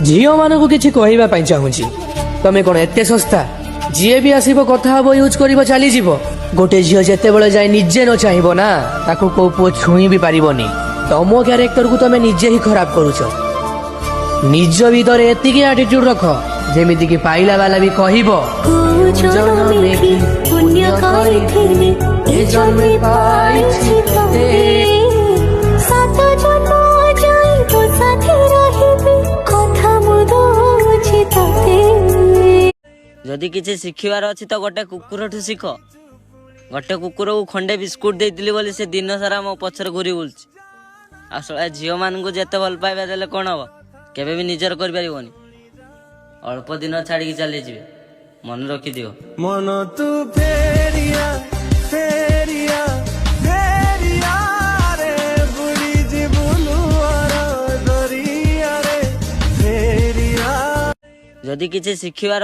झील मान को किसी कहवाई चाहूँगी तमें कौन एत सस्ता जी भी आसब कथा हम यूज कर चली गोटे झील जिते बड़े जाए निजे न चाहब ना ताको को पुओ छुई भी पारनी तम क्यारेक्टर को तमें निजे ही खराब करुच निज भीतर एति एटीट्यूड रख जेमिति कि पाइला वाला भी कहबो जदि किसी शिखिबार अच्छी तो गोटे कुकुर ठू शिख गोटे कुकुर को खंडे बिस्कुट देती बोली से दिन सारा मो पछर घूरी बुलची आसला झील मान को जिते भल पाइबा देले कौन हम केबे भी निजर कर पारिबोनी अल्प दिन छाड़ी चली जीवे मन रखी दियो मन तू फेरिया फेरिया फेरिया रे बुढ़ी जीवनु दरिया रे फेरिया जदि किसी शिखिबार